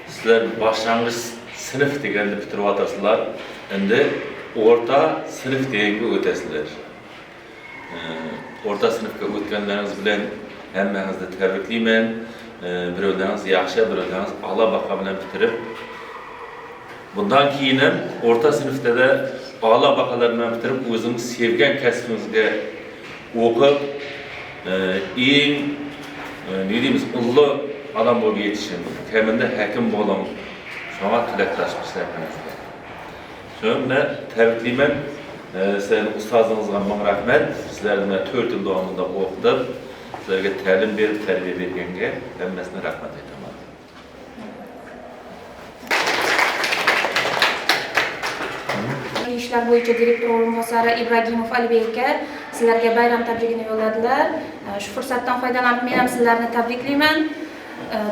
Sizler başlangıç sınıf degende bitirip atarsılar. Endi orta sınıf degenge ötesizler. Orta sınıfga ötkenleriniz bilen hemmenizni tebrikleymen. Birovlarınız yaxşı, birovlarınız ala baqa bilen bitirip bundan keyinen orta sınıfta da ala baqalar bilen bitirip özünüz sevgen kasbingizga okup eng ne deymiz ullu adam bo'lib yetishim, keminde hakim bo'lim. Şuna tilakdaşmışlar hepinizga. Şuna tebrikleymen. Sizin ustazınızga ming rahmat. Sizlerden 4 yıl davamında okudup, sizlerge ta'lim berip, terbiye bergenge hammasiga rahmat aytaman. İşler bo'yicha direktor o'rinbosari Ibragimov Alibek aka sizlarga bayram tabrigini yo'lladilar. Shu fursatdan foydalanib men ham sizlarni tabriklayman.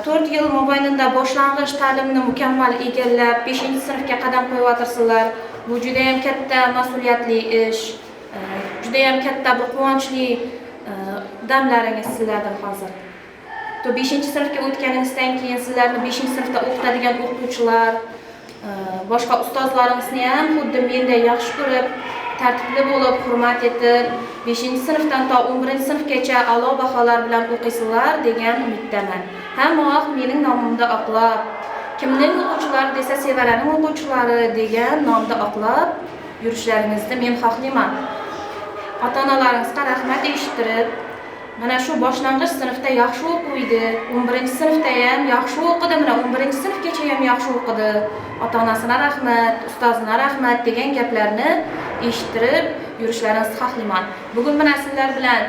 4 yil mobaynida boshlang'ich ta'limni mukammal egallab 5-sinfga qadam qo'yyotirsizlar. Bu juda ham katta mas'uliyatli ish, juda ham katta bir quvonchli damlaringiz sizlardan hozir. 5-sinfga o'tganingizdan keyin sizlarni 5-sinfda o'qitadigan o'qituvchilar, boshqa ustozlaringizni ham xuddi menday yaxshi ko'rib, tartibli bo'lib, hurmat etib, 5-sinfdan to 11-sinfgacha a'lo baholar bilan o'qiysizlar degan umiddaman. Hamma vaqt mening nomimda oqlab, kimning o'quvchilari desa Sevaraning o'quvchilari degan nomda oqlab yurishlaringizni men xohlayman. Ota-onalaringizga rahmat eshittirib, mana shu boshlang'ich sinfda yaxshi o'qiydi, 11-sinfda ham yaxshi o'qidi, mana 11-sinfgacha ham yaxshi o'qidi. Ota-onasina rahmat, ustozina rahmat degan gaplarni eshittirib yurishlaringizni xohlayman. Bugun mana sizlar bilan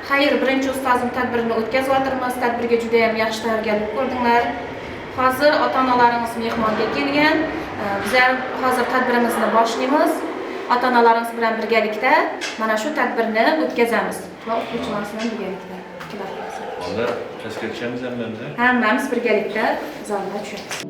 xayr birinchi ustozim tadbirini o'tkazyapmiz. Tadbirga juda ham yaxshi tayyorgarlik ko'rdinglar. Hozir ota-onalaringiz mehmonga kelgan. Biz hozir tadbirimizni boshlaymiz. Ota-onalaringiz bilan birgalikda mana shu tadbirni o'tkazamiz. Va o'quvchilarimiz bilan birgalikda. Valla pastga tushamiz hamda. Hammamiz birgalikda zalga tushamiz.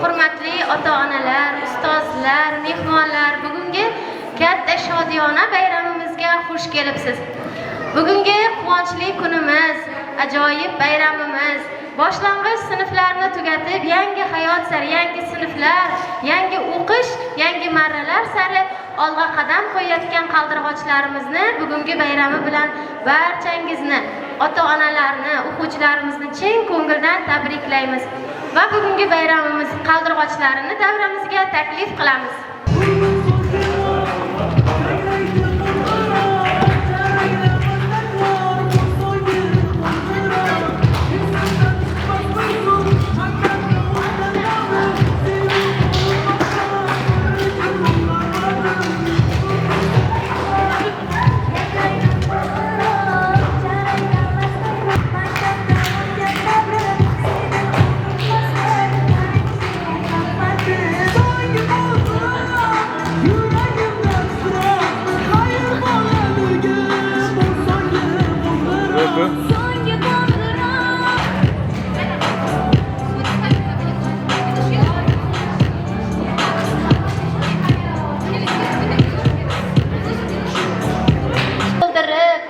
Hurmatli ota-onalar, ustozlar, mehmonlar, bugungi katta shodiyona bayramimizga xush kelibsiz. Bugungi quvonchli kunimiz, ajoyib bayramimiz, boshlang'ich sinflarni tugatib, yangi hayot sari, yangi sinflar, yangi o'qish, yangi marralar sari olg'a qadam qo'yayotgan qaldirg'ochlarimizni bugungi bayrami bilan barchangizni, ota-onalarni, o'quvchilarimizni chin ko'ngildan tabriklaymiz. Va bugungi bayramimiz qaldirg'ochlarini davramizga taklif qilamiz.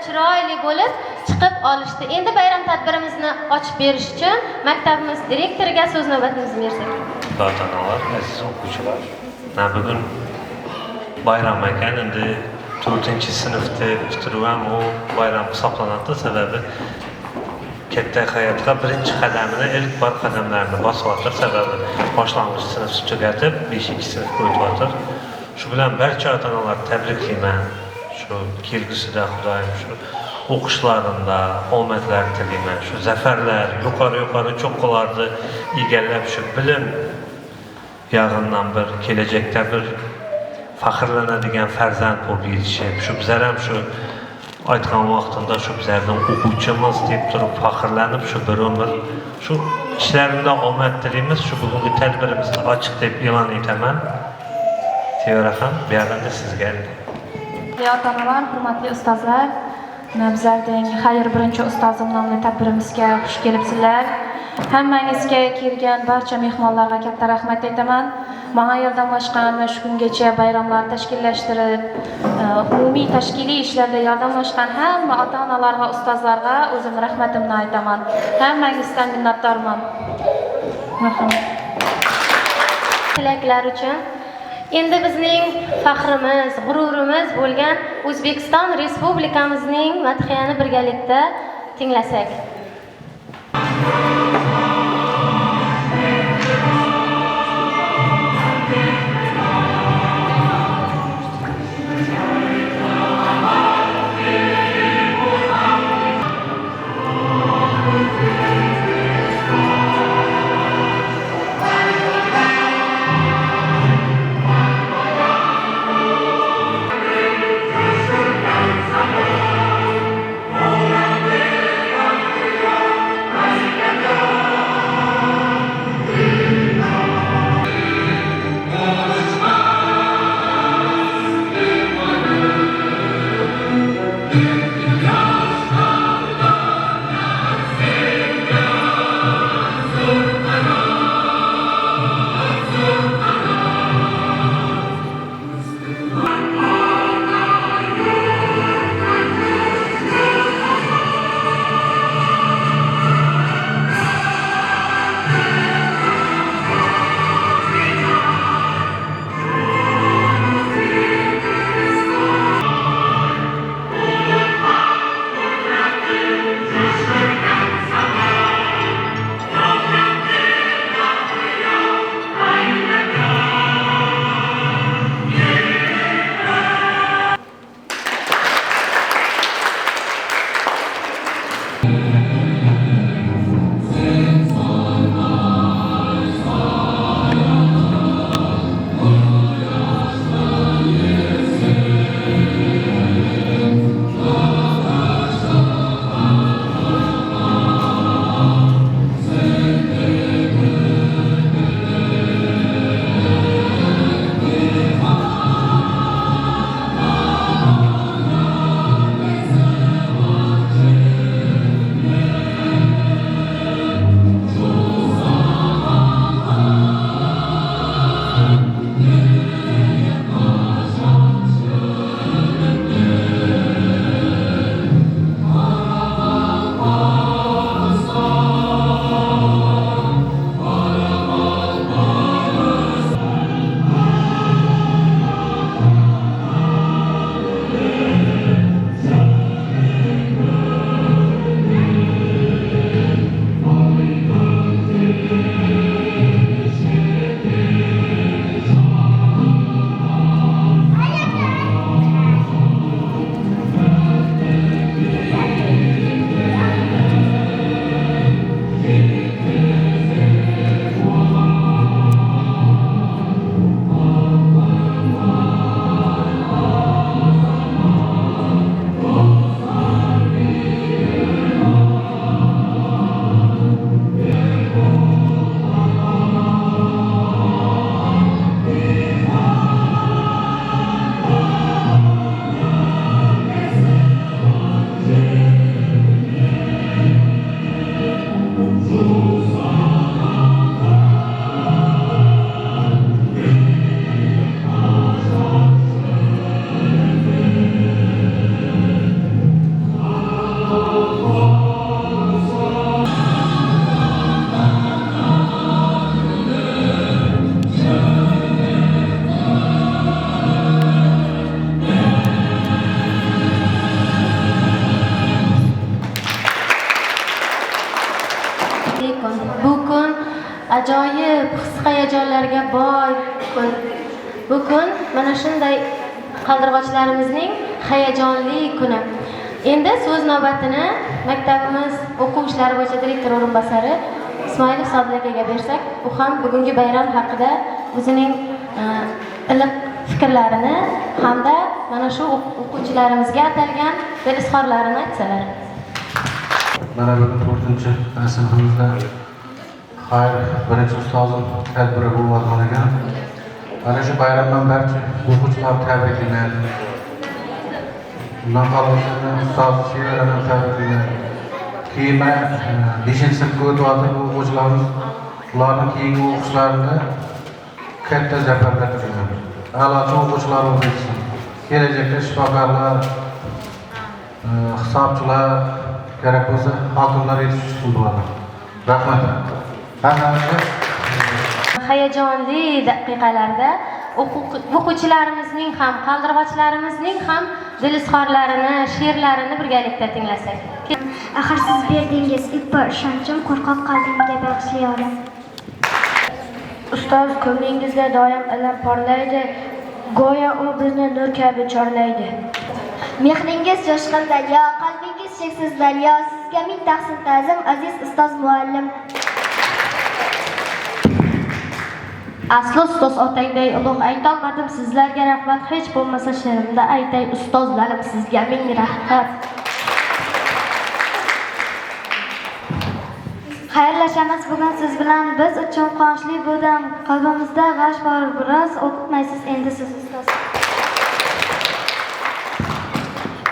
Chiroyli bo'lib chiqib olishdi. Endi bayram tadbirimizni ochib berish uchun maktabimiz direktoriga so'z navbatimizni bersak. Ota-onalar, aziz o'quvchilar, bugun bayram ekan, endi 4-sinfni bitiruv ham u bayram hisoblanadi. Sababi katta hayotga birinchi qadamini, ilk bor qadamlarini bosyaptir. Sababi boshlang'ich sinf tugatib, 5-sinfga o'tyaptir. Shu bilan barcha ota-onalar tabriklayman. Shu kelgusida Xudoyim shu o'qishlarında omadlar tilayman. Shu zafarlar, yuqori cho'qqilarni egallab shu bilim yag'indan bir kelajakda bir faxrlanadigan farzand bo'lib yetishib, shu bizlar ham shu aytgan vaqtida shu bizlarning o'quvchimiz deb turib faxrlanib shu bir umr shu ishlarimda omad tilaymiz. Shu bugungi tadbirimizni ochiq deb e'lon etaman. Teoraxon, bu yerda sizga. Ota-onalar, hurmatli ustozlar, bizlarning xayr birinchi ustozim nomli tadbirimizga xush kelibsizlar. Hammangizga kelgan barcha mehmonlarga katta rahmat aytaman. Menga yordamlashgan va shu kungacha bayramlar tashkillashtirib, umumiy tashkiliy ishlarda yordamlashgan hamma ota-onalar va ustozlarga o'zim rahmatimni aytaman. Hammangizdan minnatdorman. Rahmat. Tilaklar uchun endi bizning faxrimiz, g'ururimiz bo'lgan O'zbekiston Respublikamizning madhiyani birgalikda tinglasak. ajoyib his-hayajonlarga boy kun. Bu kun mana shunday qaldirg'ochlarimizning hayajonli kuni. Endi so'z navbatini maktabimiz o'quv ishlari bo'yicha direktor o'rinbosari Ismoilov Sodiq akaga bersak, u ham bugungi bayram haqida o'zining iliq fikrlarini hamda mana shu o'quvchilarimizga atalgan dil izhorlarini aytsalar. Mana bugun 4-sinfimizda xayr birinchi ustozim tadbiri bo'lgan ekan. Mana shu bayramdan barcha o'quvchilarni tabriklayman. Bundan qolganda ustoz she'rlarini tabriklayman. Keyin 5-sinfga o'tyapti bu o'quvchilarimiz. Ularning keyingi o'qishlarini katta zafarlar tilayman. A'lochi o'quvchilar bo'lsin. Kelajakda shifokorlar, hisobchilar kerak bo'lsa hokimlar yetishsin bo'ladi. Rahmat. Hammangizga Hayajonli daqiqalarda o'quvchilarimizning ham, qaldirg'ochlarimizning ham dil izhorlarini, she'rlarini birgalikda tinglasak. Axir siz berdingiz ilk bor ishonchim qo'rqoq qalbimga bag'ishlay olam. Ustoz ko'nglingizda doim ilm porlaydi, go'yo u bizni nur kabi chorlaydi. Mehringiz jo'shqin daryo, qalbingiz cheksiz daryo. Sizga ming tahsin ta'zim aziz ustoz muallim. Asli ustoz otangday ulug' aytolmadim sizlarga rahmat, hech bo'lmasa she'rimda aytay ustozlarim sizga ming rahmat. Xayrlashamiz bugun siz bilan, biz uchun quvonchli bu dam. Qalbimizda g'ash bor, biroz o'qitmaysiz endi siz ustoz.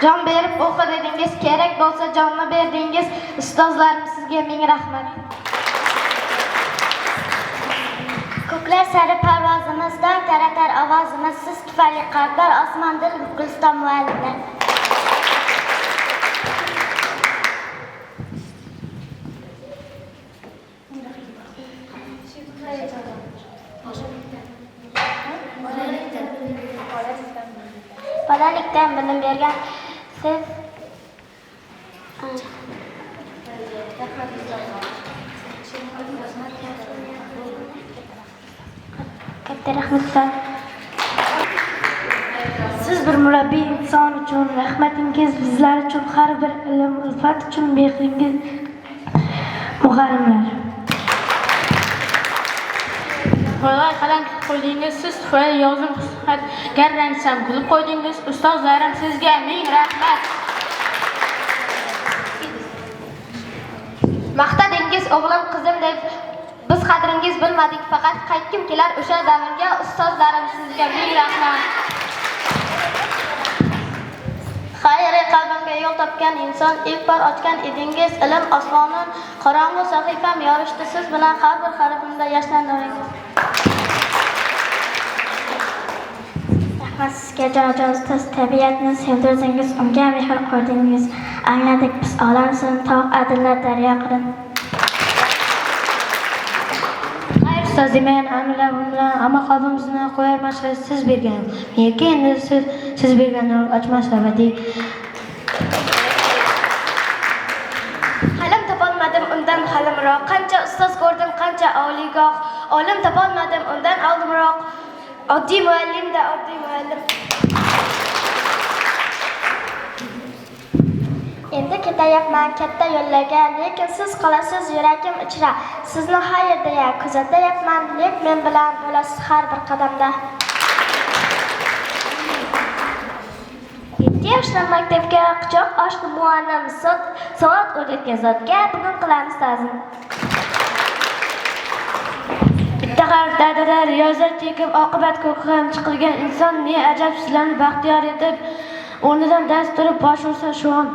Jon berib o'qi dedingiz, kerak bo'lsa jonni berdingiz. Ustozlarim sizga ming rahmat. Ko'klar sari parvozimiz, dong taratar ovozimiz, siz tufayli qalblar osmon dil guliston muallimlar. Bolalikdan bilim bergan siz katta rahmatlar. Siz bir murabbiy inson uchun rahmatingiz, bizlar uchun har bir ilm ulfat uchun mehringiz muallimlar. Qo'lay qalam qo'ydingiz, siz tufayli yozim husnat garransam kulib qo'ydingiz. Ustozlarim sizga ming rahmat. Maqtadingiz o'g'lim qizim deb, biz qadringiz bilmadik, faqat qaytkim kelar o'sha davrga. Ustozlarim sizga ming rahmat. Xayri qalbimga yo'l topgan inson, ilk bor ochgan edingiz ilm osmonin, qorong'u sahifam yorishdi siz bilan, har bir harfimda yashnar nuringiz. Rahmat sizga jonajon ustoz, tabiatni sevdirdingiz, unga mehr qo'ydingiz. Angladik biz olam sizni tog' adillar daryo qilib. Xayr ustoz degan anglar bilan ammo qalbimizni qo'yar mashhur siz bergan. Menga endi siz bergan nur ochmas abadiy. Halim topolmadim undan halimroq, qancha ustoz ko'rdim, qancha oliygoh. Olim topolmadim undan oldimroq, oddiy muallimda oddiy muallim. Endi ketayapman katta yo'llarga, lekin siz qolasiz yuragim ichra. Sizni har yerda kuzatyapman, lek men bilan bo'lasiz har bir qadamda. 7 yoshdan maktabga quchoq ochdi muallim, soat o'rgatgan zotga bugun qilamiz ta'zim. Bitta harfda riyozat chekib oqibat ko'kram chiqilgan inson ne ajab sizlarni baxtiyor etib o'rnidan dast turib bosh ursa shu on.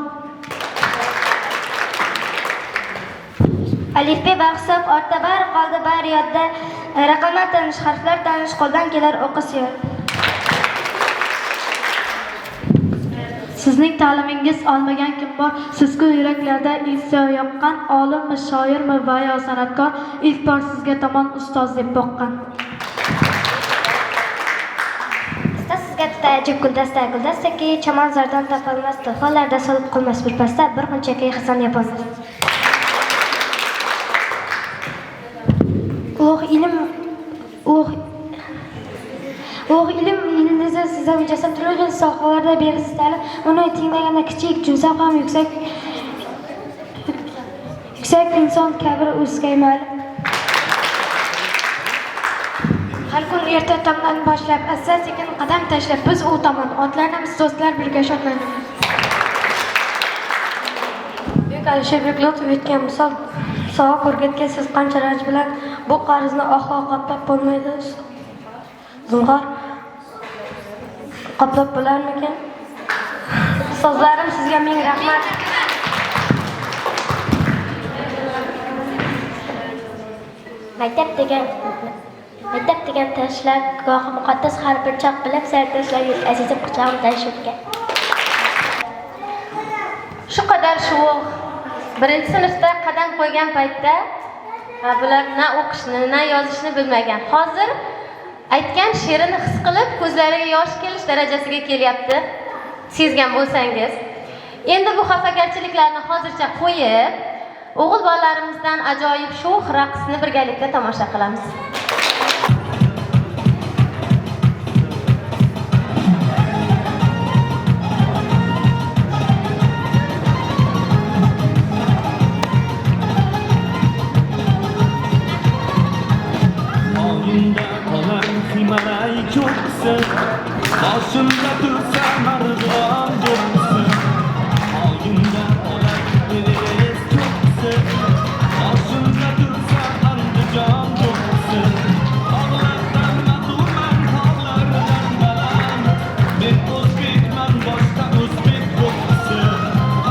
Alifbe bahsab ortda bar qoldi bar yodda, raqamlar tanish, harflar tanish, qo'ldan kelar o'qish yod. Sizning ta'limingiz olmagan kim bor? Sizku yuraklarda inso yoqqan, olimmi, shoirmi va yo san'atkor ilk bor sizga tomon ustoz deb boqqan. Sizga tutayajib guldastaki, chamon zardan topolmas, to'fonlarda solib qolmas bir pasda, bir xunchaki hasan yapolmas. Ulug' ilm yildizi size mücessem turli sohalarda berisiz ta'lim. Uni tinglaganda kichik, jumsaq ham yuksak inson kabi o'zgaymal. Har kun erta tongdan boshlab asta-sekin qadam tashlab biz u tomon otlanamiz, do'stlar birga shodlanamiz. Buyuk Alisher Bekmetov aytgan misol savob o'rgatgan siz qancha raj bilan bu qarzni oxlo qoplab bo'lmaydi. Zinhor qoplab bo'larmikan? So'zlarim sizga ming rahmat. Maktab degan tashlar gohi muqaddas har bir choq bilib sardoshlar azizim quchog'im tashibgan. Shu qadar shuvoq birinchi sinfda qadam qo'ygan paytda bular na o'qishni, na yozishni bilmagan. Hozir aytgan she'rini his qilib ko'zlariga yosh kelish darajasiga kelyapti. Sezgan bo'lsangiz. Endi bu xafagarchiliklarni hozircha qo'yib, o'g'il bolalarimizdan ajoyib sho'x raqsni birgalikda tomosha qilamiz. Başımda dursa marıdan dursun. Ayında olan biriniz çoksun. Başımda dursa andıcan dursun. Ağlardan duman ağlardan balam. Bir uzbekman başta uzbek yoksun.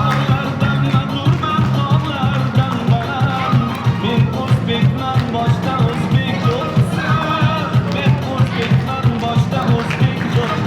Ağlardan duman ağlardan balam. Bir uzbekman başta uzbek yoksun. Bir uzbekman başta uzbek yoksun.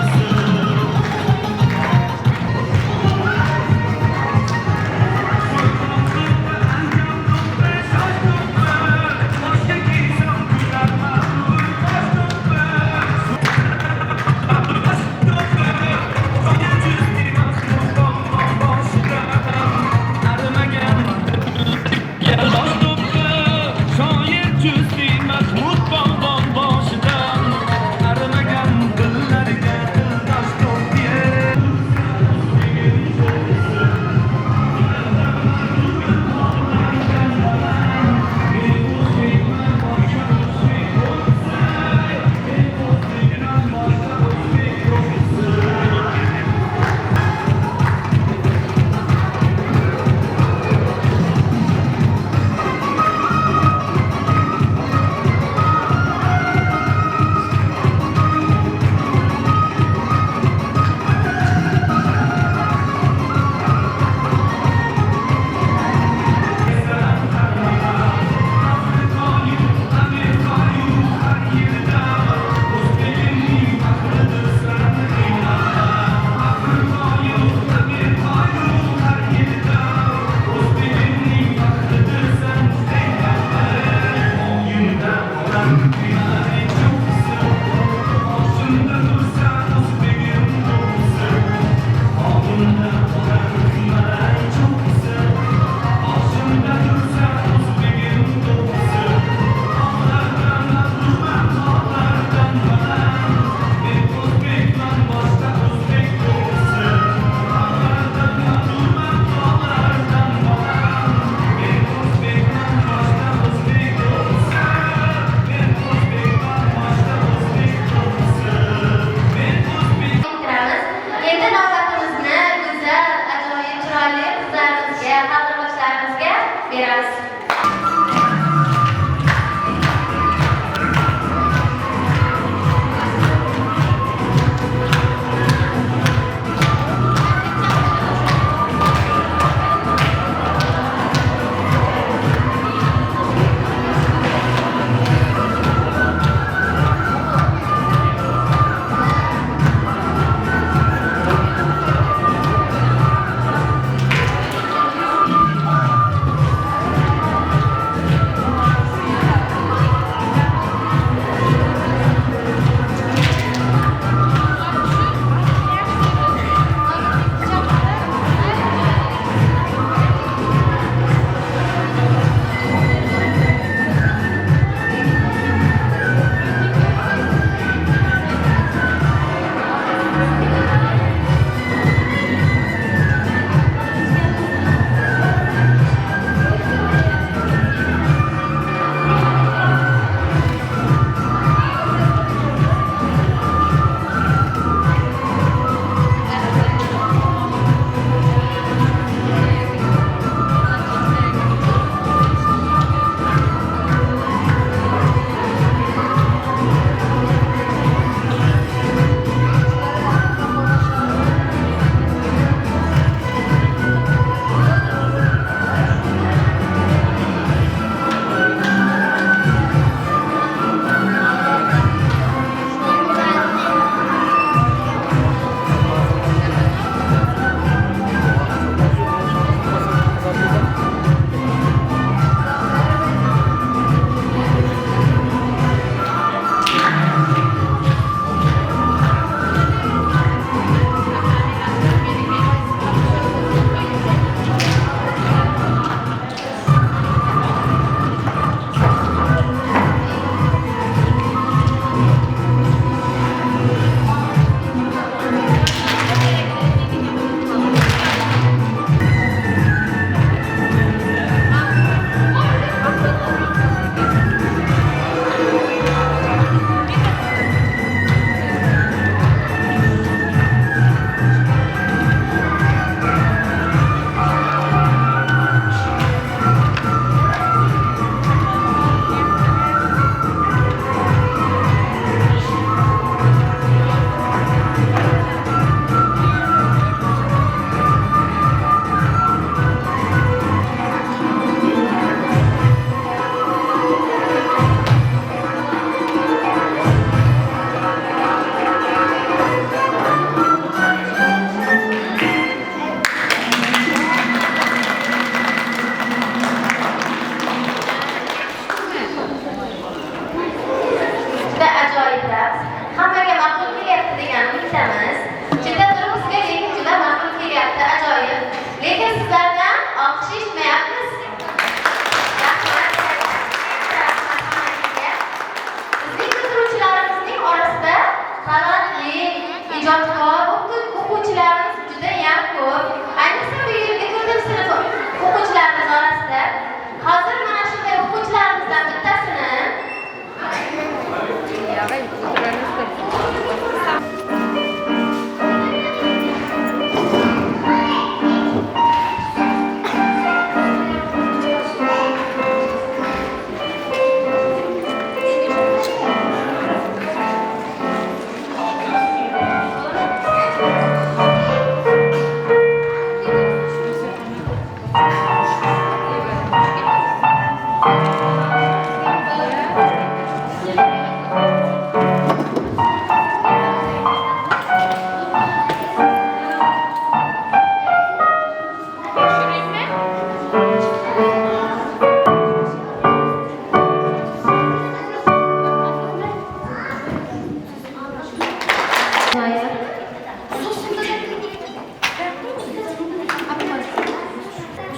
ajoyib.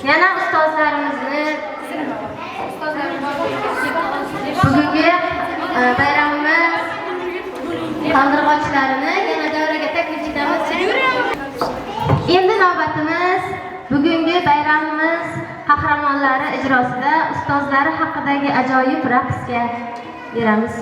Yana ustozlarimizni bugungi bayramimiz qaldirg'ochlarini yana davraga taklif etamiz. Endi navbatimiz bugungi bayramimiz qahramonlari ijrosida ustozlari haqidagi ajoyib raqsga beramiz.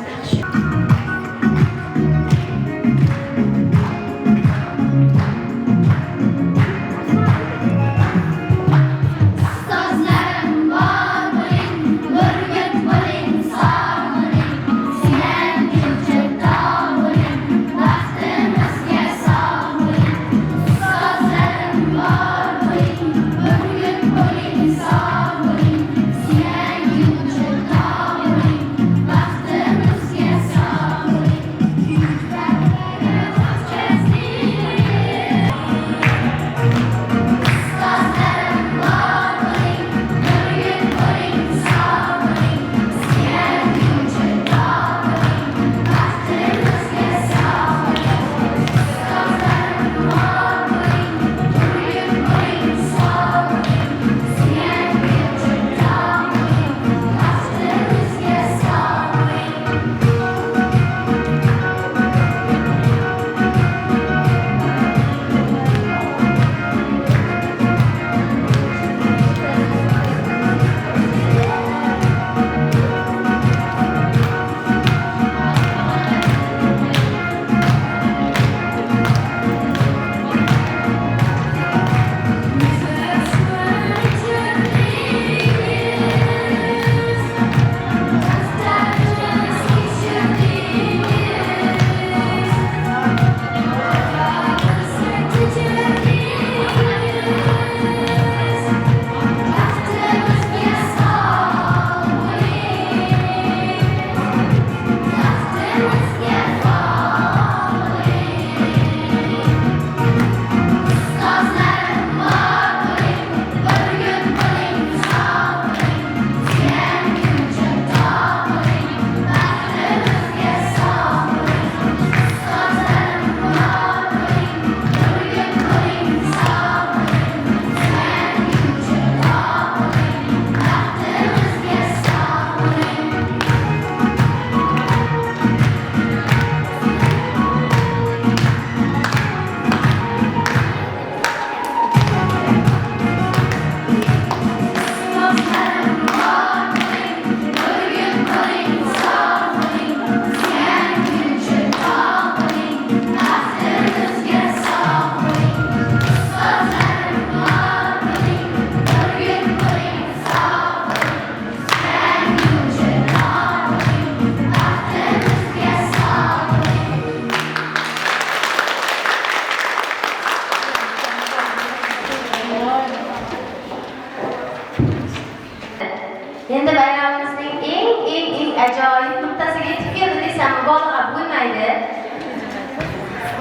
Endi bayramimizning eng ajoyib nuqtasiga yetib keldi desam mubolag'a bo'lmaydi.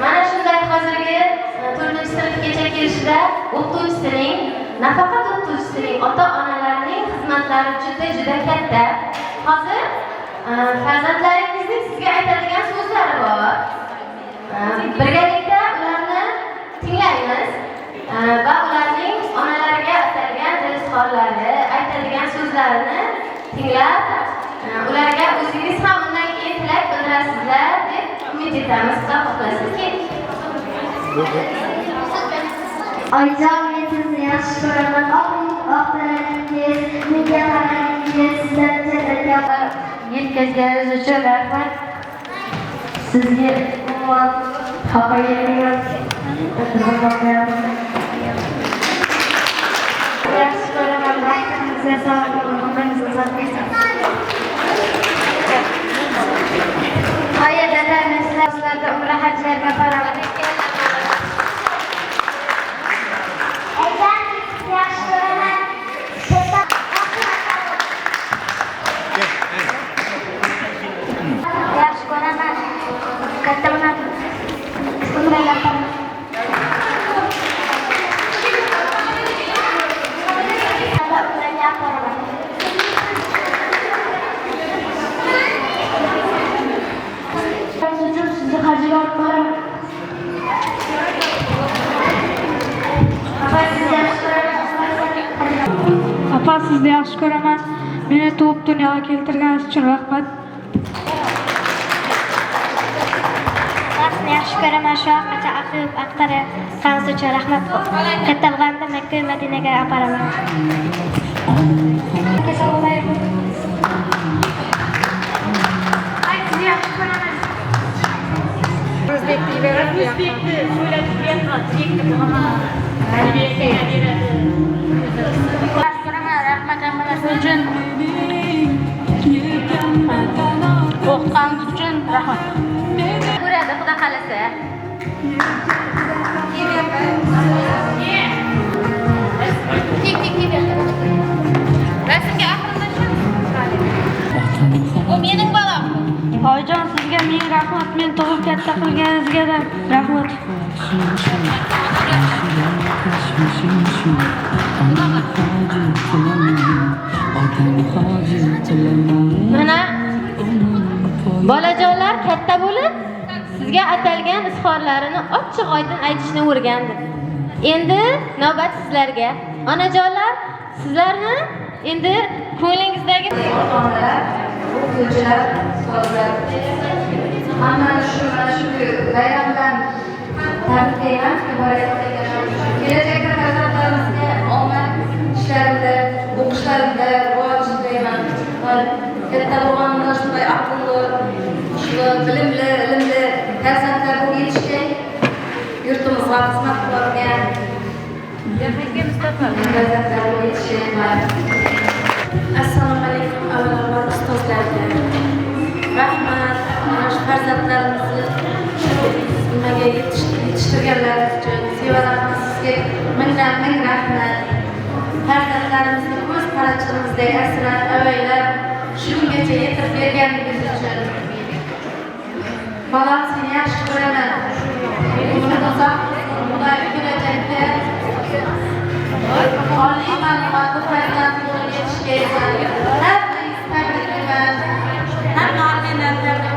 Mana shunday hozirgi 4-sinfgacha kelishida o'qituvchisining, nafaqat o'qituvchisining, ota-onalarining xizmatlari juda katta. Hozir farzandlaringizning sizga aytadigan so'zlari bor. Birgalikda ularni tinglaymiz va ularning onalariga atalgan dilizxorlari, aytadigan so'zlarini tinglab, ularga o'zingiz ham undan keyin tilak bildirasizlar deb umid etamiz va xohlasizki. Oyijon, men sizni yaxshi ko'raman. Oqlaringiz, menga qaragingiz, sizlarga jannatga Yetkazganingiz uchun rahmat. Sizga umuman xafa bo'lmayman. yaxshi ko'raman. Vaqtingizga sog' bo'ling, umringiz uzoq bo'lsin. Qoya dada, men sizlarga umra hajlarga boraman. Yaxshi ko'raman. Yaxshi ko'raman. Katta bo'laman. Umraga boraman. Sizni hajga olib boraman. sizni yaxshi ko'raman. Meni tug'ib dunyoga keltirganingiz uchun rahmat. Sizni yaxshi ko'raman. Shu vaqtgacha aqlib aqtarganingiz uchun rahmat. Katta bo'lganda Makka va Madinaga aparaman. Assalomu alaykum. Sizni yaxshi ko'raman. O'zbekni so'ylab beradi. Chekni bo'laman. Rahmat hammalar uchun. O'qitganingiz uchun rahmat. Ko'radi Xudo xolasa. Tik. Rasmga aqllashib. O mening bolam. Oyijon, sizga ming rahmat. Men tug'ib katta qilganingizga rahmat. Mana bolajonlar katta bo'lib sizga atalgan izhorlarini ochiq oydin aytishni o'rgandi. Endi navbat sizlarga. Onajonlar, sizlarni endi ko'nglingizdagi onalar, o'quvchilar, ustozlar hamma shu bayram bilan tabriklayman. Kelajakda farzandlarimizga omad ishlarida, o'qishlarida rivoj tilayman. Katta bo'lganida shunday aqlli, bilimli, ilmli farzandlar bo'lib yetishgan, yurtimizga xizmat qiladigan farzandlar bo'lib yetishgan. Assalomu alaykum avvalambor ustozlarga. Rahmat, mana shu farzandlarimizni nimaga yetishtirganlar uchun sevaraman sizga ming rahmat. Farzandlarimizni ko'z qarachimizdek asrab, avaylab shu kungacha yetirib berganingiz uchun. Bolam, seni yaxshi ko'raman. Umring uzoq, Xudoy kelajakda oliy ma'lumotli farzand bo'lib yetishga hammangizni tabriklayman. Hamma onalarga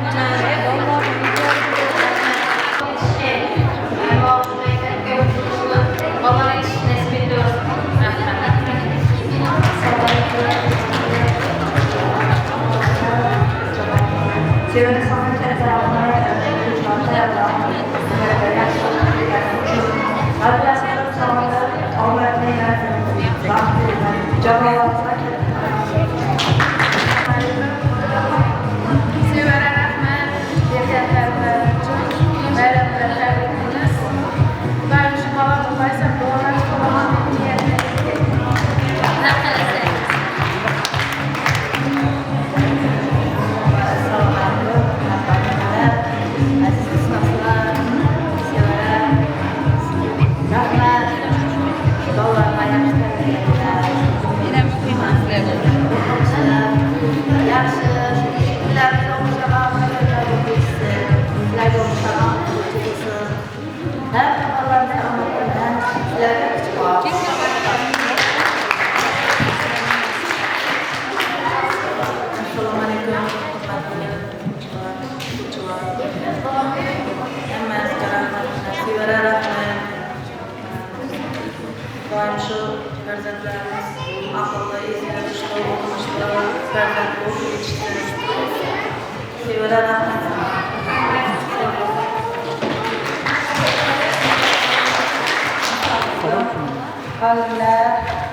olimlar,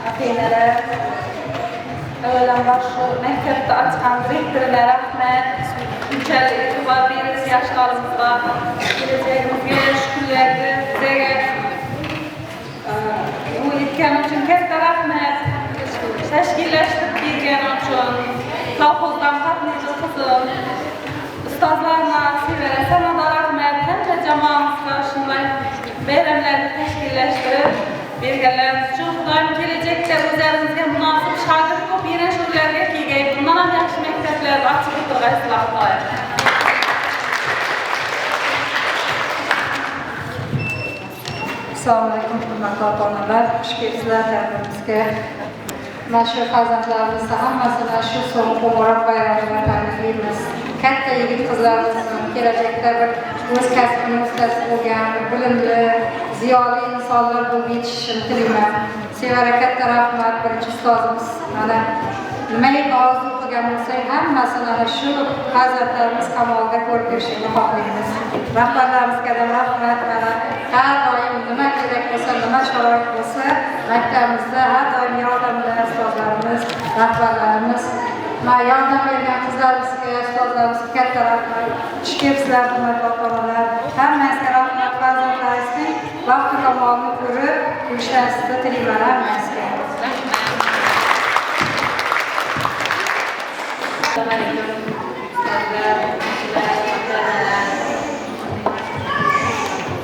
ota-onalar, avvalambor shu maktabda ochgan direktorga rahmat. Bunchalik e'tibor berib yoshlarimizga, kelajagimizga, shu kunlarga bizga bu yetgan uchun katta rahmat. Tashkillashtirib bergani uchun kolxozdan qatnashchi qizim, ustozlarga sevara sanoda rahmat. Hamma jamoamizga shunday bayramlarni tashkillashtirib berganlariniz uchun Xudoyim kelajakda o'zlaringizga munosib shogird ko'p yana shularga kelgay, bundan ham yaxshi maktablarni ochib o'tirgaysizlar Xudoyim. Assalomu alaykum, hurmatli ota-onalar. Xush kelibsizlar ta'limimizga. Mana shu farzandlarimizni hammasini shu so'ng qo'ng'iroq bayrami bilan tabriklaymiz. Katta yigit qizlarimizni kelajakda bir o'z kasbini ustas bo'lgan, bilimli, ziyoli insonlar bo'lib yetishishini tilayman. Sevara katta rahmat birinchi ustozimiz. Mana nimaiki orzu qilgan bo'lsak, hammasini ana shu farzandlarimiz kamolga ko'rib berishini xohlaymiz. Rahbarlarimizga ham rahmat. Mana har doim nima kerak bo'lsa, nima sharoit bo'lsa, maktabimizda har doim yordamda ustozlarimiz, rahbarlarimiz, yordam bergan qizlarimizga, ustozlarimizga katta rahmat. Xush kelibsizlar, hurmatli ota-onalar. Hammangizga rahmat. Farzandlaringizning vaqti kamolini ko'rib, yurishlaringizni tilayman hammangizga.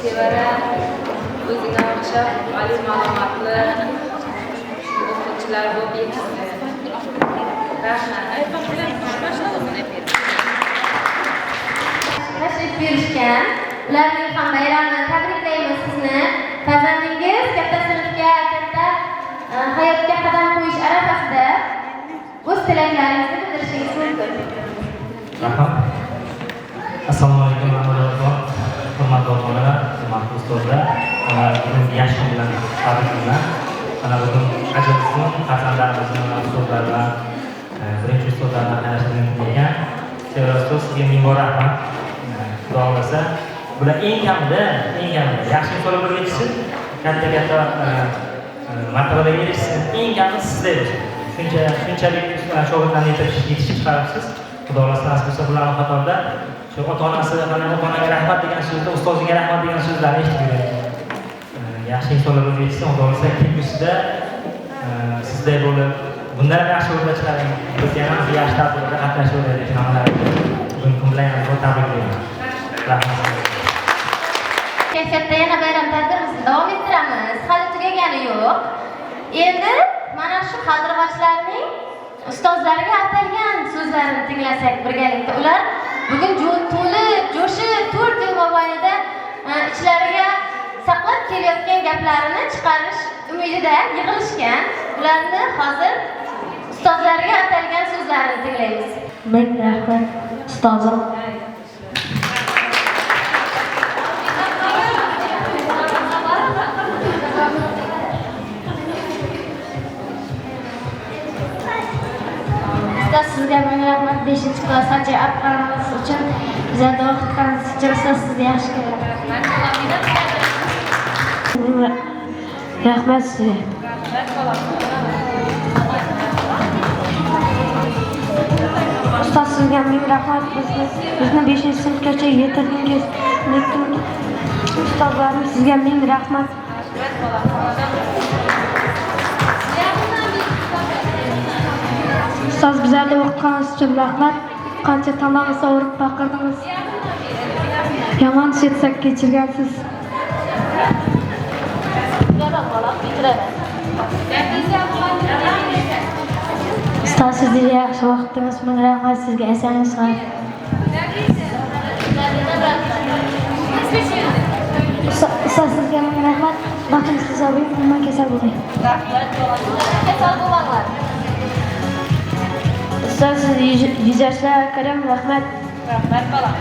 Sevara o'zini o'xshab oliy ma'lumotli o'quvchilar bo'lib yetishsin. Rahmat. Tashrif buyurishgan. Ularning ham bayramini tabriklaymiz sizni. Farzandingiz katta sinfga, katta hayotga qadam qo'yish arafasida o'z tilaklaringizni bildirishingiz mumkin. Rahmat. Assalomu alaykum warahmatullohi. Hurmatli onalar, hurmatli ustozlar, bugun yaxshi kun bilan tabriklayman. Mana bugun ajoyib farzandlarimizni ustozlar bilan birinchi ustozlar bilan tanishtirib bo'lgan. Sevara ustoz, sizga ming bor rahmat. Xudo xohlasa, bular eng kamida yaxshi inson bo'lib yetishsin, katta martabaga erishsin, eng kamida sizda bo'lsin. Shunchalik shogirdlarni yetishib chiqaribsiz. Xudo xohlasa nasib bo'lsa bularning qatorida shu ota-onasi, onaga rahmat degan so'zni, ustoziga rahmat degan so'zlarni eshitib yuradi. Yaxshi insonlar bo'lib yetishsin, Xudo xohlasa kelgusida sizday bo'lib, bundan ham yaxshi o'rnga chiqaring. Biz yana yaxshi tadbirlarda qatnashib o'raylik. Bugun kun bilan yana tabriklayman. Rahmat. Kayfiyatda yana bayram tadbirimizni davom ettiramiz. Hali tugagani yo'q. Endi mana shu qaldirg'ochlarning ustozlariga atalgan so'zlarini tinglasak birgalikda. Ular bugun to'lib, jo'shib 4 yil mobaynida ichlariga saqlab kelayotgan gaplarini chiqarish umidida yig'ilishgan. Ularni hozir ustozlariga atalgan so'zlarini tinglaymiz. Ming rahmat ustozim. Sizga ming rahmat 5-klassgacha o'qitganingiz uchun, bizga o'qitganingiz uchun sizga yaxshi ko'raman. Rahmat sizga. Ustoz, sizga ming rahmat. Bizni 5-sinfgacha yetirdingiz. Lekin ustozlarim, sizga ming rahmat. Ustoz, bizlarga o'qitganingiz uchun rahmat. Qancha tamomini sovurib baqirdingiz. Yomon setsak kechirgansiz. Ustoz, sizga yaxshi vaqtingiz, ming rahmat sizga. Esanlik sog'. Ustoz, sizga ming rahmat. Baxtingiz hisobing, umuman kasal bo'ling. Rahmat. Kasal bo'lmanglar. Ustoz, siz 100 yoshlar karam, rahmat. Rahmat bolam.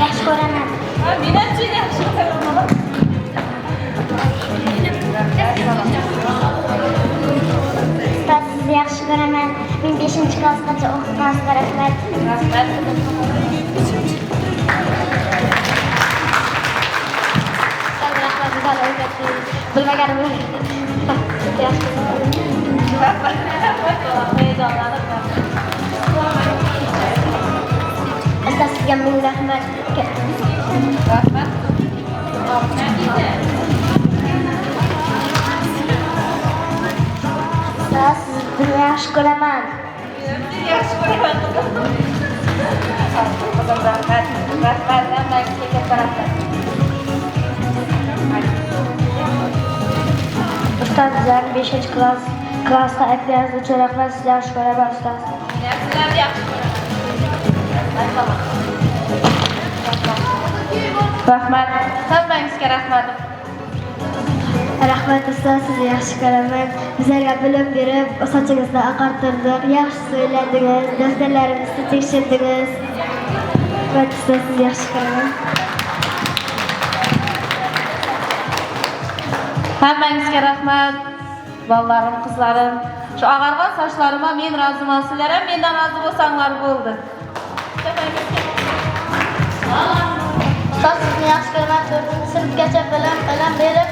Yaxshi ko'raman. Menimcha yaxshi ko'raman. Ustoz, sizni yaxshi ko'raman. Men 5-klassgacha o'qitganingizga rahmat. Rahmat. Bilmaganim yaxshi. Ustoz, sizga ming rahmat. Rahmat. Ustoz, sizni yaxshi ko'raman. Yaxshi ko'raman. Rahmat. Rahmat. Hammangizga katta rahmat. Ustoz, bizlarni 5-klassda aytganingiz uchun rahmat. Sizga yaxshi ko'raman ustoz. Sizlarni yaxshi ko'raman. Rahmat. Hammangizga rahmat. Rahmat ustoz, sizni yaxshi ko'raman. Bizlarga bilim berib, sochingizni oqartirdik, yaxshi so'yladingiz, daftarlarimizni tekshirdingiz. Rahmat ustoz, sizni yaxshi ko'raman. Hammangizga rahmat. Bolalarim, qizlarim. Shu ag'argan sochlarima men roziman. Sizlar ham mendan rozi bo'lsanglar bo'ldi. Ustoz sizni yaxshi ko'raman. 4-sinfgacha bilim berib,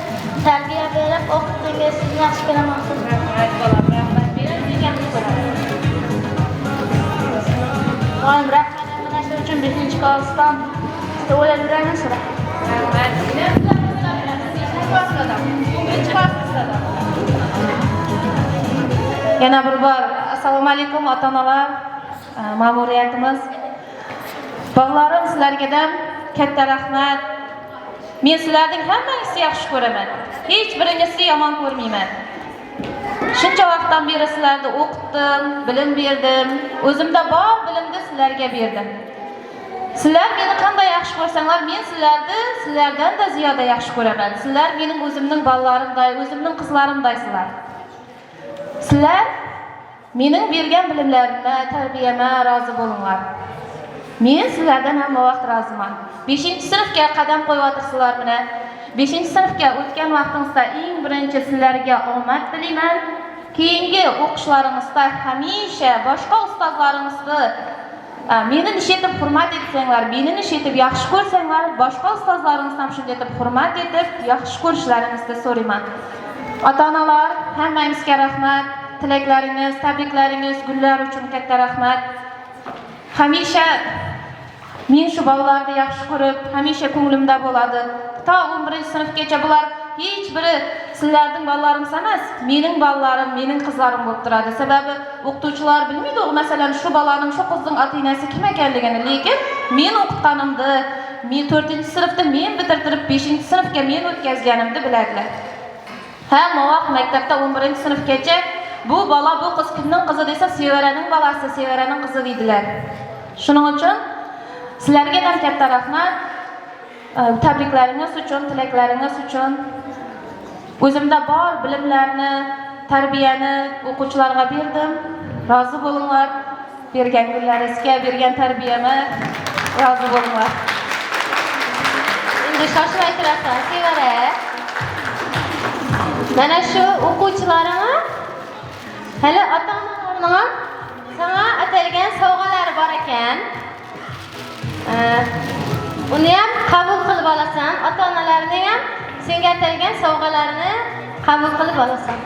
tarbiya berib, o'qitdingiz. Sizni yaxshi ko'raman. Rahmat, bolam, rahmat. Meni deganingiz bo'ladi. Doim rahmat. Mana shu uchun 5-klassdan o'ylab yuramiz. Rahmat. Yana bir bor assalomu alaykum ota-onalar, ma'muriyatimiz. Bog'larim sizlarga katta rahmat. Men sizlarning hammangizni yaxshi ko'raman. Hech biringizni yomon ko'rmayman. Shuncha vaqtdan beri sizlarni o'qitdim, bilim berdim. O'zimda bor bilimni sizlarga berdim. Sizlar meni qanday yaxshi ko'rsanglar, men sizlardan da ziyoda yaxshi ko'raman. Sizlar mening o'zimning bolalarimday, o'zimning qizlarimdaysizlar. Sizlar mening bergan bilimlarimga, tarbiyamga rozi bo'linglar. Men sizlardan hamma vaqt roziman. 5-sinfga qadam qo'yyotirsizlar mana. 5-sinfga o'tgan vaqtingizda eng birinchi sizlarga omad tilayman. Keyingi o'qishlaringizda hamisha boshqa ustozlaringizni meni nishetib hurmat etsanglar, meni nishetib yaxshi ko'rsanglar, boshqa ustozlaringizni ham shunday deb hurmat etib, yaxshi ko'rishlaringizni so'rayman. Ota-onalar, hammangizga rahmat. Tilaklaringiz, tabriklaringiz, gullar uchun katta rahmat. Hamisha men shu bolalarni yaxshi ko'rib, hamisha ko'nglimda bo'ladi. Ta 11-sinfgacha bular hech biri sizlarning bolalaringiz emas, mening bolalarim, mening qizlarim bo'lib turadi. Sababi o'qituvchilar bilmaydi, masalan, shu bolaning, shu qizning ota-onasi kim ekanligini, lekin men o'qitganimda, men 4-sinfda men bitirtirib 5-sinfga men o'tkazganimni biladilar. Hamma vaqt maktabda 11-sinfgacha bu bola, bu qiz kimning qizi desa, Sevaraning bolasi, Sevaraning qizi deydilar. Shuning uchun sizlarga ham katta rahmat. Tabriklaringiz uchun, tilaklaringiz uchun. O'zimda bor bilimlarni, tarbiyani o'quvchilarga berdim. Rozi bo'linglar. Bergan gullaringizga, bergan tarbiyamga rozi bo'linglar. Endi shoshmay turasan, Sevara. Mana shu o'quvchilarimga hali ota-onalarning sana atalgan sovg'alari bor ekan. Uni ham qabul qilib olasan, ota-onalarning ham senga atalgan sovg'alarini qabul qilib olasan.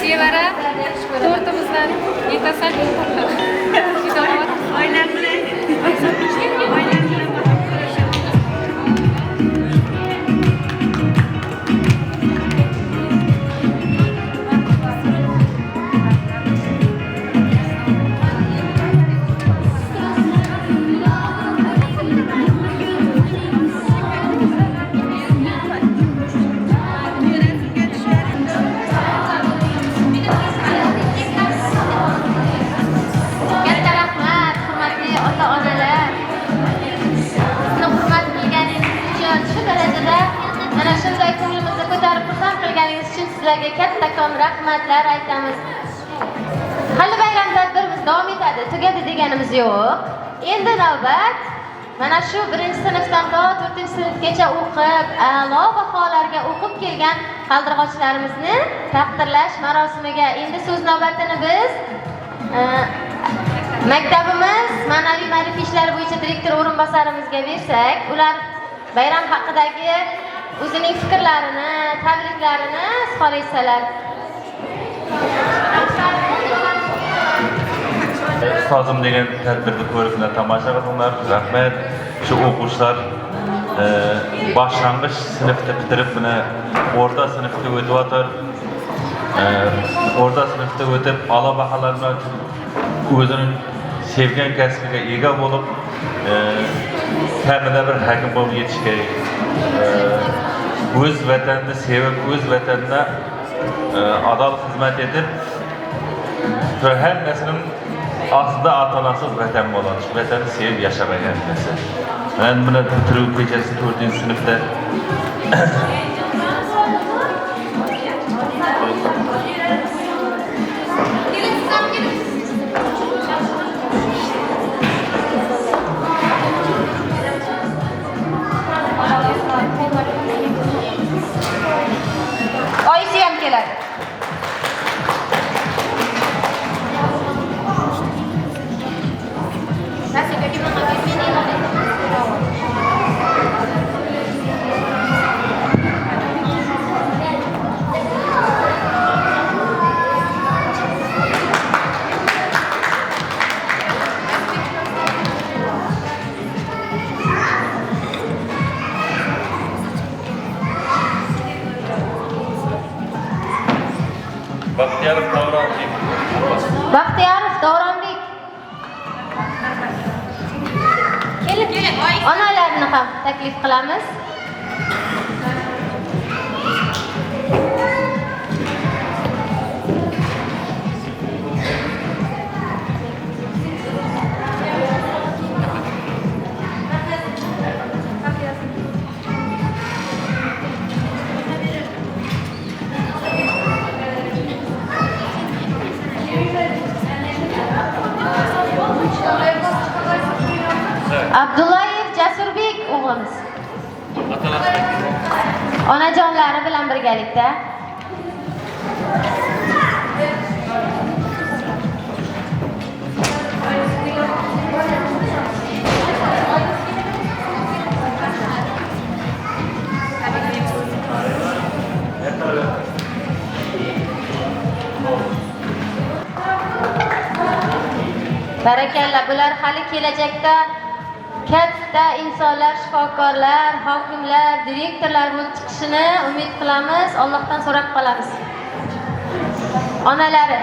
Sevara, tortimizdan yetasan. Oilam bilan. sizlarga kattakon rahmatlar aytamiz. Hali bayram tadbirimiz davom etadi, tugadi deganimiz yo'q. Endi navbat mana shu 1-sinfdan to 4-sinfgacha o'qib, a'lo baholarga o'qib kelgan qaldirg'ochlarimizni taqdirlash marosimiga. Endi so'z navbatini biz maktabimiz ma'naviy ma'rifiy ishlar bo'yicha direktor o'rinbosarimizga bersak, ular bayram haqidagi o'zining fikrlarini, tabriklarini izhor etsalar. Ustozim degan tadbirni ko'riblar, tomosha qilinglar. Rahmat. Shu o'quvchilar boshlang'ich sinfda bitirib, buni o'rta sinfga o'tib, o'rta sinfda o'tib, a'lo baholar bilan o'zining sevgan kasbiga ega bo'lib, kamida bir hakim bo'lib yetish kerak. O'z vatanini sevib, o'z vatanida adolat xizmat etib, hammasining aslida ota-onasiz vatan bo'ladi. Shu vatanni sevib yashamagan narsa. Men buni bitiruv kechasi 4-sinfda Oyisi ham keladi. Baxtiyorov Davronbek. Keling, onalarni ham taklif qilamiz. Abdullayev Jasurbek o'g'limiz. Onajonlari bilan birgalikda. Barakalla, bular hali kelajakda katta insonlar, shifokorlar, hokimlar, direktorlar bo'lib chiqishini umid qilamiz. Allohdan so'rab qolamiz. Onalari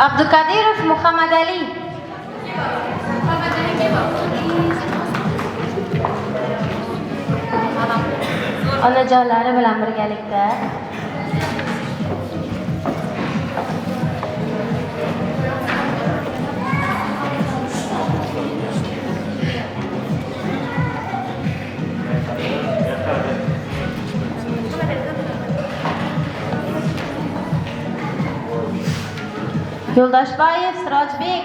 Abdukadirov Muhammad Ali. Onajonlari bilan birgalikda. Yo'ldoshbayev Sirojbek.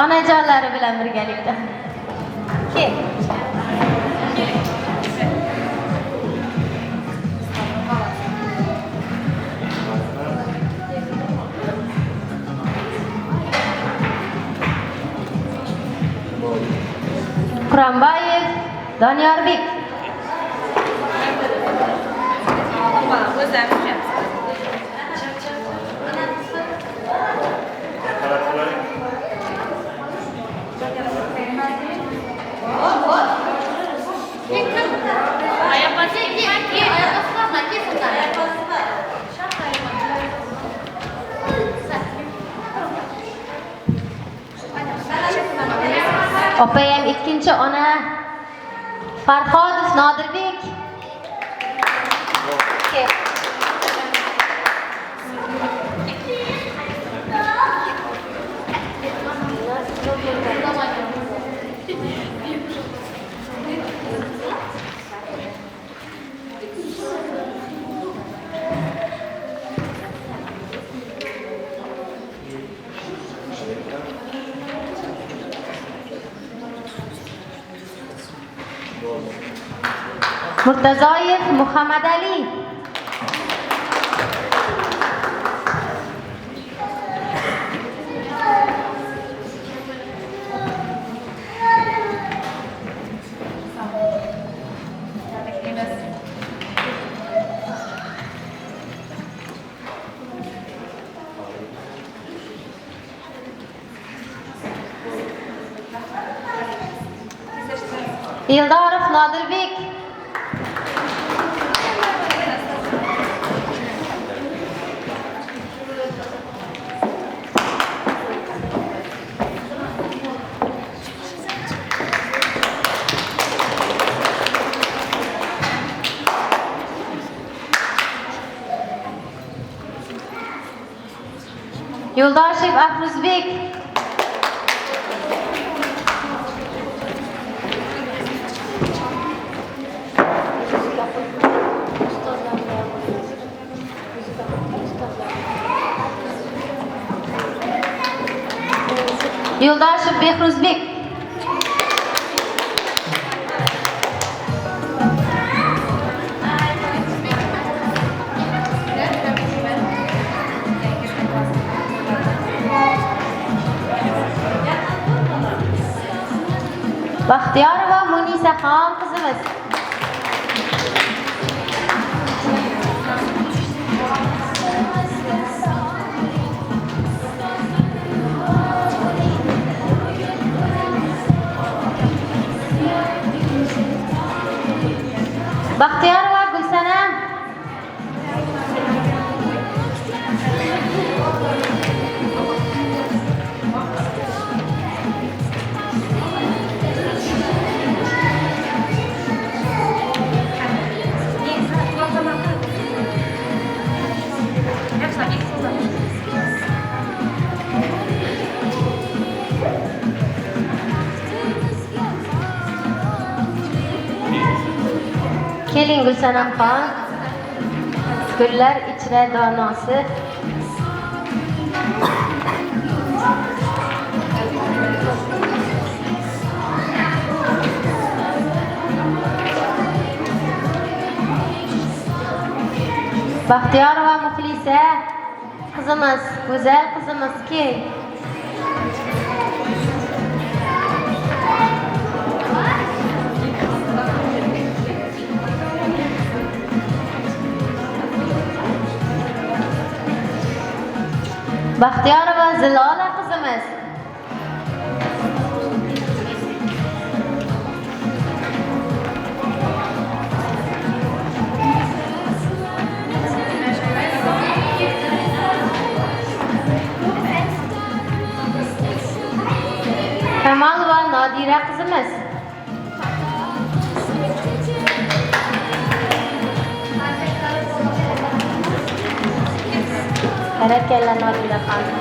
Onajonlari bilan birgalikda. Kel. Quronbayev Donyorbek. Opayam ikkinchi ona Farhodov Nodirbek. Murtazoyev Muhammad Ali. Eldorov Nodirbek. Yo'ldoshev Afruzbek. Yo'ldoshev Behruzbek. Baxtiyorova Munisaxon qizimiz. Baxtiyorova Gulsanam. Keling Gulsanamxon. Gullar ichra donosi. Baxtiyorova Muxlisa qizimiz, go'zal qizimiz keling. Baxtiyorova Zilola qizimiz. Kamolova Nodira qizimiz. Barakalla Nodira xonim.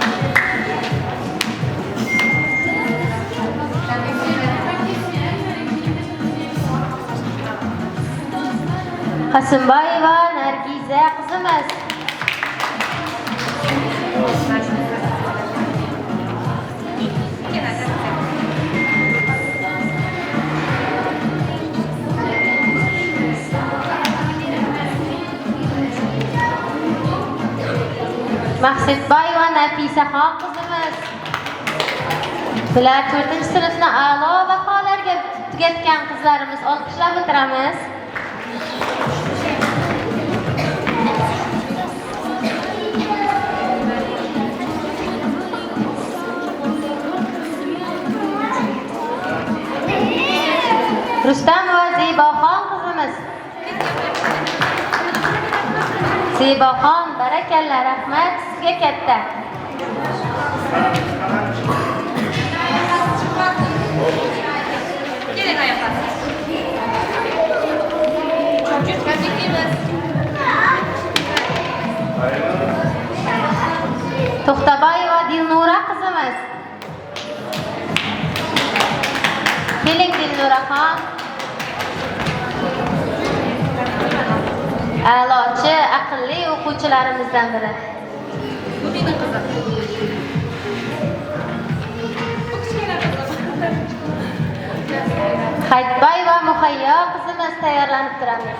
Qasimboyeva Nargiza qizimiz. Maqsudboyeva Nafisaxon qizimiz. Bular 4-sinfni a'lo baholarga tugatgan qizlarimiz. Olqishlab o'tiramiz. Rustamova Zeboxon qizimiz. Zeboxon, barakalla, rahmat sizga katta. keling oyoqlarni. Tabriklaymiz. To'xtaboyeva Dilnura qizimiz. Keling Dilnuraxon. A'lochi, aqlli o'quvchilarimizdan biri. Bu mening qizim. Hayitboyeva Muhayyo qizimiz tayyorlanib turamiz.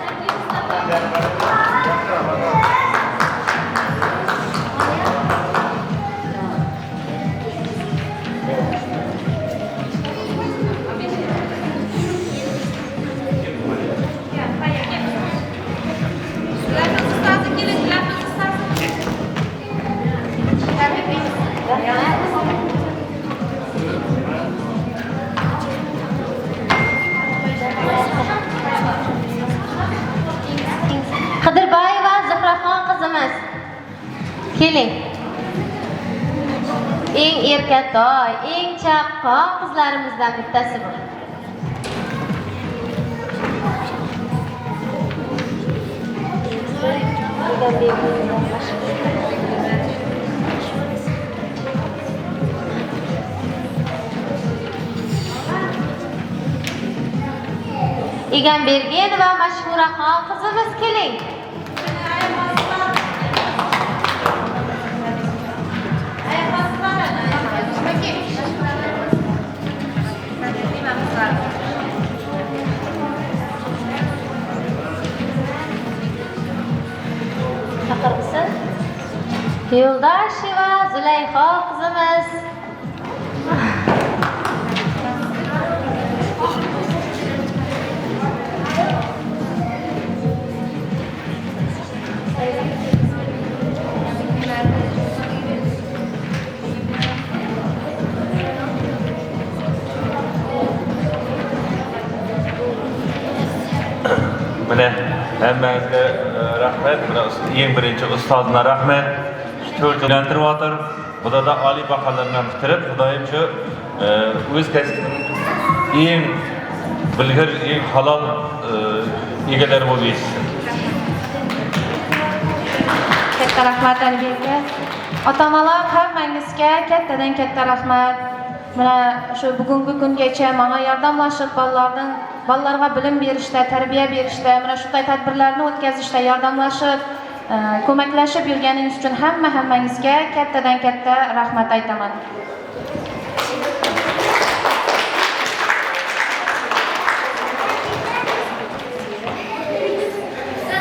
Qidirbayeva Zuhraxon qizimiz. Keling. Eng erkatoy, eng chaqqon qizlarimizdan bittasi bu. Egambergenova Mashhuraxon qizimiz, keling. Chaqirsin. Yo'ldosheva Zulayho qizimiz. Mana hammangizga rahmat. Mana eng birinchi ustozimga rahmat. Shu 4 yil o'tirib, xudoda oliy baholarni bitirib, xudoyim shu o'z kasbining eng bilgir, eng halol egalari bo'lib yetishsin. Katta rahmat Alibeka. Ota-onalar hammangizga kattadan katta rahmat. Mana shu bugungi kungacha menga yordamlashib bolalarga bilim berishda, tarbiya berishda, mana shunday tadbirlarni o'tkazishda yordamlashib, ko'maklashib yurganingiz uchun hammangizga kattadan katta rahmat aytaman.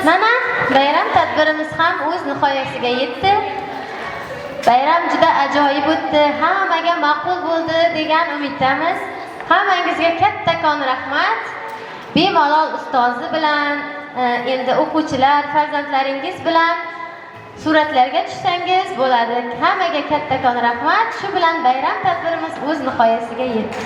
Mana bayram tadbirimiz ham o'z nihoyasiga yetdi. Bayram juda ajoyib o'tdi, hammaga ma'qul bo'ldi degan umiddamiz. Hammangizga kattakon rahmat. Bemalol ustozi bilan, endi o'quvchilar, farzandlaringiz bilan suratlarga tushsangiz bo'ladi. Hammaga kattakon rahmat. Shu bilan bayram tadbirimiz o'z nihoyasiga yetdi.